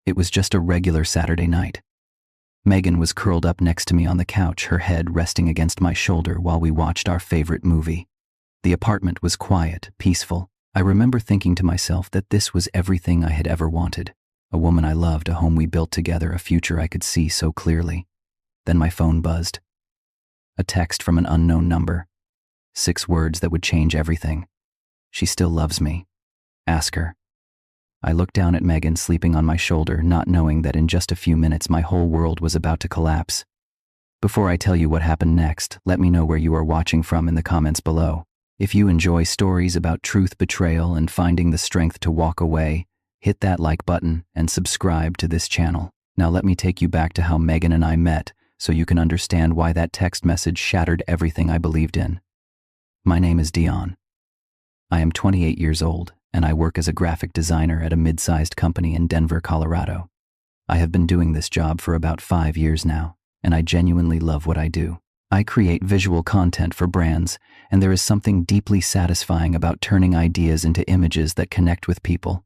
It was just a regular Saturday night. Megan was curled up next to me on the couch, her head resting against my shoulder while we watched our favorite movie. The apartment was quiet, peaceful. I remember thinking to myself that this was everything I had ever wanted. A woman I loved, a home we built together, a future I could see so clearly. Then my phone buzzed. A text from an unknown number. 6 words that would change everything. She still loves me. Ask her. I looked down at Megan sleeping on my shoulder, not knowing that in just a few minutes my whole world was about to collapse. Before I tell you what happened next, let me know where you are watching from in the comments below. If you enjoy stories about truth, betrayal, and finding the strength to walk away, hit that like button and subscribe to this channel. Now let me take you back to how Megan and I met so you can understand why that text message shattered everything I believed in. My name is Dion. I am 28 years old, and I work as a graphic designer at a mid-sized company in Denver, Colorado. I have been doing this job for about 5 years now, and I genuinely love what I do. I create visual content for brands, and there is something deeply satisfying about turning ideas into images that connect with people.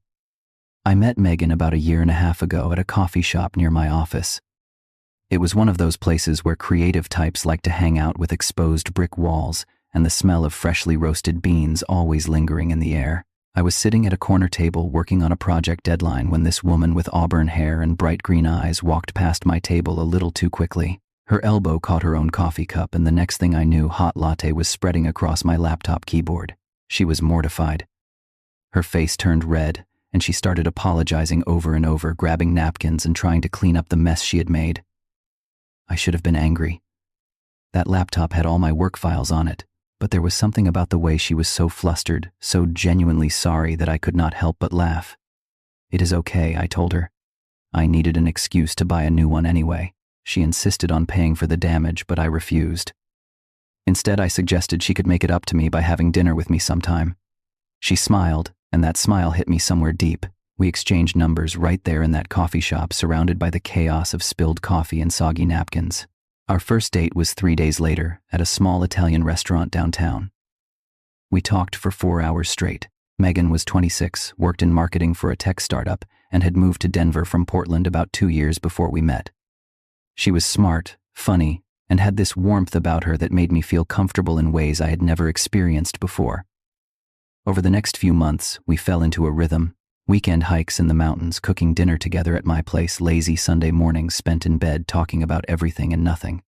I met Megan about 1.5 years ago at a coffee shop near my office. It was one of those places where creative types like to hang out, with exposed brick walls and the smell of freshly roasted beans always lingering in the air. I was sitting at a corner table working on a project deadline when this woman with auburn hair and bright green eyes walked past my table a little too quickly. Her elbow caught her own coffee cup, and the next thing I knew, hot latte was spreading across my laptop keyboard. She was mortified. Her face turned red, and she started apologizing over and over, grabbing napkins and trying to clean up the mess she had made. I should have been angry. That laptop had all my work files on it, but there was something about the way she was so flustered, so genuinely sorry, that I could not help but laugh. It is okay, I told her. I needed an excuse to buy a new one anyway. She insisted on paying for the damage, but I refused. Instead, I suggested she could make it up to me by having dinner with me sometime. She smiled, and that smile hit me somewhere deep. We exchanged numbers right there in that coffee shop, surrounded by the chaos of spilled coffee and soggy napkins. Our first date was 3 days later at a small Italian restaurant downtown. We talked for 4 hours straight. Megan was 26, worked in marketing for a tech startup, and had moved to Denver from Portland about 2 years before we met. She was smart, funny, and had this warmth about her that made me feel comfortable in ways I had never experienced before. Over the next few months, we fell into a rhythm. Weekend hikes in the mountains, cooking dinner together at my place, lazy Sunday mornings spent in bed talking about everything and nothing.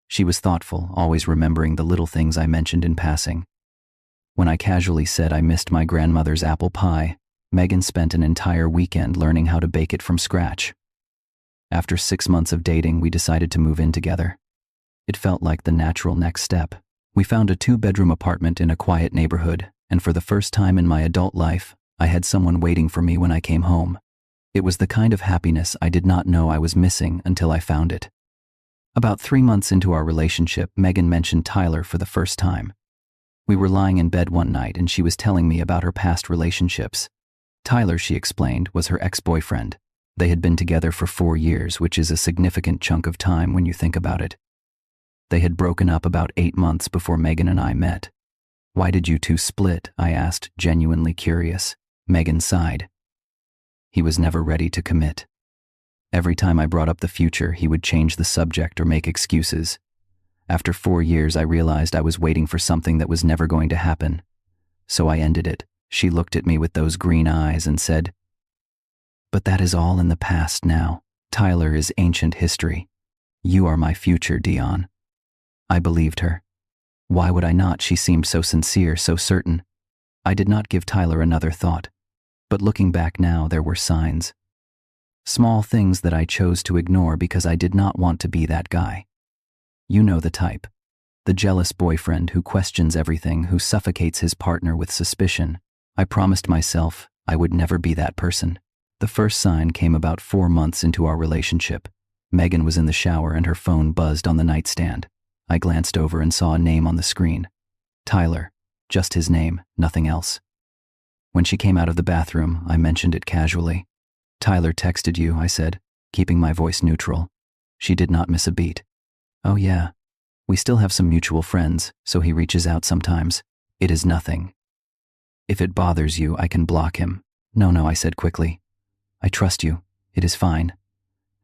She was thoughtful, always remembering the little things I mentioned in passing. When I casually said I missed my grandmother's apple pie, Megan spent an entire weekend learning how to bake it from scratch. After 6 months of dating, we decided to move in together. It felt like the natural next step. We found a 2-bedroom apartment in a quiet neighborhood, and for the first time in my adult life, I had someone waiting for me when I came home. It was the kind of happiness I did not know I was missing until I found it. About 3 months into our relationship, Megan mentioned Tyler for the first time. We were lying in bed one night and she was telling me about her past relationships. Tyler, she explained, was her ex-boyfriend. They had been together for 4 years, which is a significant chunk of time when you think about it. They had broken up about 8 months before Megan and I met. "Why did you two split?" I asked, genuinely curious. Megan sighed. "He was never ready to commit. Every time I brought up the future, he would change the subject or make excuses. After 4 years, I realized I was waiting for something that was never going to happen. So I ended it." She looked at me with those green eyes and said, "But that is all in the past now. Tyler is ancient history. You are my future, Dion." I believed her. Why would I not? She seemed so sincere, so certain. I did not give Tyler another thought. But looking back now, there were signs. Small things that I chose to ignore because I did not want to be that guy. You know the type. The jealous boyfriend who questions everything, who suffocates his partner with suspicion. I promised myself I would never be that person. The first sign came about 4 months into our relationship. Megan was in the shower and her phone buzzed on the nightstand. I glanced over and saw a name on the screen. Tyler. Just his name, nothing else. When she came out of the bathroom, I mentioned it casually. "Tyler texted you," I said, keeping my voice neutral. She did not miss a beat. "Oh yeah. We still have some mutual friends, so he reaches out sometimes. It is nothing. If it bothers you, I can block him." No, I said quickly. "I trust you. It is fine.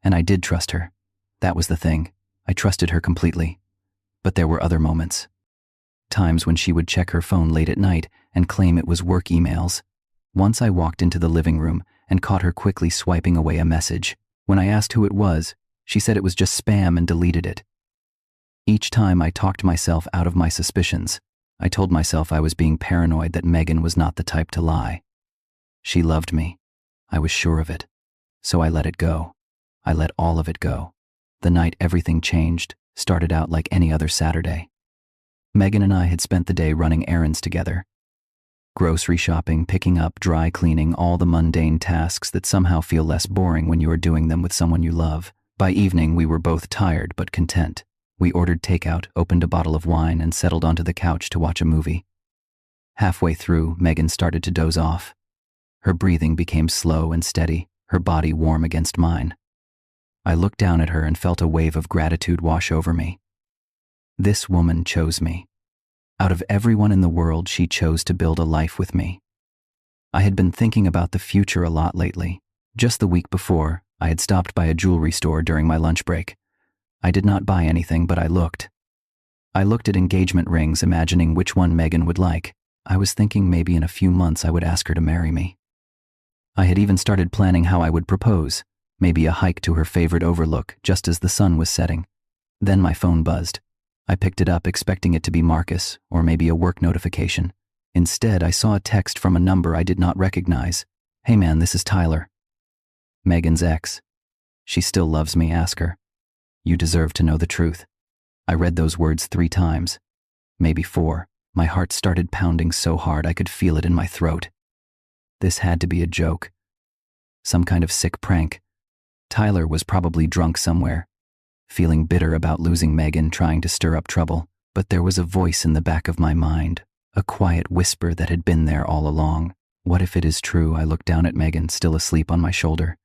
And I did trust her. That was the thing. I trusted her completely. But there were other moments. Times when she would check her phone late at night and claim it was work emails. Once I walked into the living room and caught her quickly swiping away a message. When I asked who it was, she said it was just spam and deleted it. Each time I talked myself out of my suspicions. I told myself I was being paranoid that Megan was not the type to lie. She loved me. I was sure of it. So I let it go. I let all of it go. The night everything changed started out like any other Saturday. Megan and I had spent the day running errands together. Grocery shopping, picking up, dry cleaning, all the mundane tasks that somehow feel less boring when you are doing them with someone you love. By evening, we were both tired but content. We ordered takeout, opened a bottle of wine, and settled onto the couch to watch a movie. Halfway through, Megan started to doze off. Her breathing became slow and steady, her body warm against mine. I looked down at her and felt a wave of gratitude wash over me. This woman chose me. Out of everyone in the world, she chose to build a life with me. I had been thinking about the future a lot lately. Just the week before, I had stopped by a jewelry store during my lunch break. I did not buy anything, but I looked. I looked at engagement rings, imagining which one Megan would like. I was thinking maybe in a few months I would ask her to marry me. I had even started planning how I would propose, maybe a hike to her favorite overlook just as the sun was setting. Then my phone buzzed. I picked it up expecting it to be Marcus or maybe a work notification. Instead, I saw a text from a number I did not recognize. "Hey man, this is Tyler." Megan's ex. "She still loves me, ask her. You deserve to know the truth." I read those words 3 times, maybe 4. My heart started pounding so hard I could feel it in my throat. This had to be a joke. Some kind of sick prank. Tyler was probably drunk somewhere, feeling bitter about losing Megan, trying to stir up trouble. But there was a voice in the back of my mind, a quiet whisper that had been there all along. What if it is true? I looked down at Megan, still asleep on my shoulder.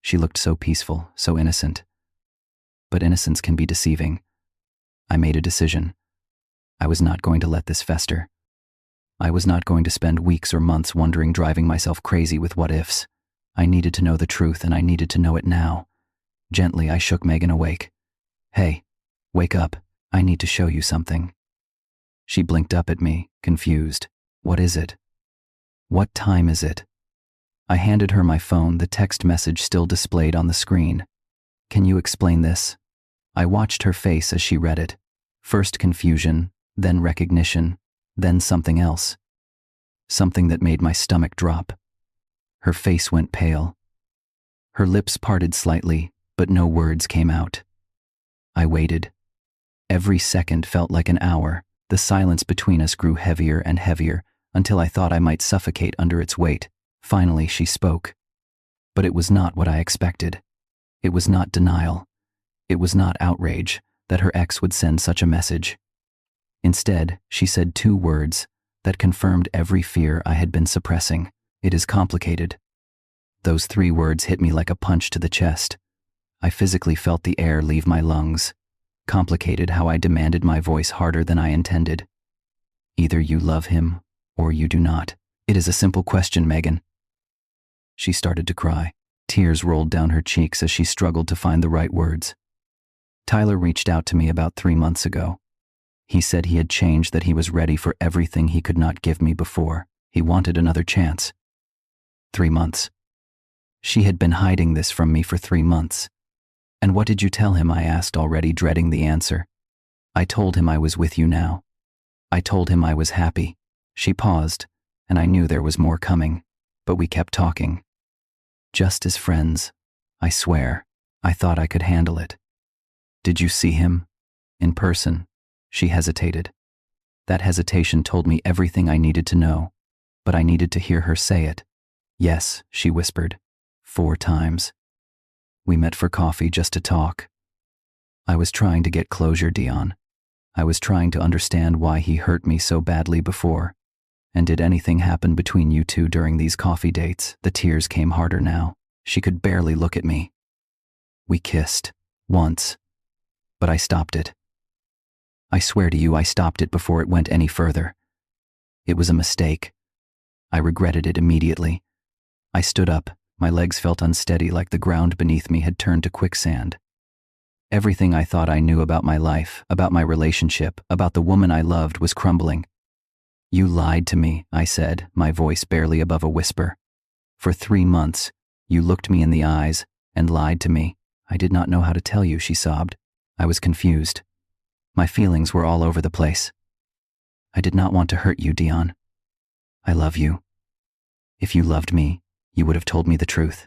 She looked so peaceful, so innocent. But innocence can be deceiving. I made a decision. I was not going to let this fester. I was not going to spend weeks or months wondering, driving myself crazy with what ifs. I needed to know the truth, and I needed to know it now. Gently, I shook Megan awake. "Hey, wake up. I need to show you something." She blinked up at me, confused. "What is it? What time is it?" I handed her my phone, the text message still displayed on the screen. "Can you explain this?" I watched her face as she read it. First confusion, then recognition, then something else. Something that made my stomach drop. Her face went pale. Her lips parted slightly, but no words came out. I waited. Every second felt like an hour. The silence between us grew heavier and heavier, until I thought I might suffocate under its weight. Finally, she spoke. But it was not what I expected. It was not denial. It was not outrage that her ex would send such a message. Instead, she said 2 words that confirmed every fear I had been suppressing. "It is complicated." Those 3 words hit me like a punch to the chest. I physically felt the air leave my lungs. Complicated, how I demanded my voice harder than I intended. "Either you love him, or you do not. It is a simple question, Megan." She started to cry. Tears rolled down her cheeks as she struggled to find the right words. "Tyler reached out to me about 3 months ago. He said he had changed, that he was ready for everything he could not give me before. He wanted another chance." 3 months. She had been hiding this from me for 3 months. "And what did you tell him?" I asked, already dreading the answer. "I told him I was with you now. I told him I was happy." She paused, and I knew there was more coming, but we kept talking. "Just as friends, I swear. I thought I could handle it." "Did you see him? In person?" She hesitated. That hesitation told me everything I needed to know, but I needed to hear her say it. "Yes," she whispered, 4 times. "We met for coffee just to talk." I was trying to get closure, Dion. I was trying to understand why he hurt me so badly before. And did anything happen between you two during these coffee dates? The tears came harder now. She could barely look at me. "We kissed. Once. But I stopped it. I swear to you, I stopped it before it went any further. It was a mistake. I regretted it immediately. I stood up, My legs felt unsteady, like the ground beneath me had turned to quicksand. Everything I thought I knew about my life, about my relationship, about the woman I loved was crumbling. "You lied to me," I said, my voice barely above a whisper. "For 3 months, you looked me in the eyes and lied to me. I did not know how to tell you," she sobbed. I was confused. My feelings were all over the place. "I did not want to hurt you, Dion. I love you. If you loved me, you would have told me the truth."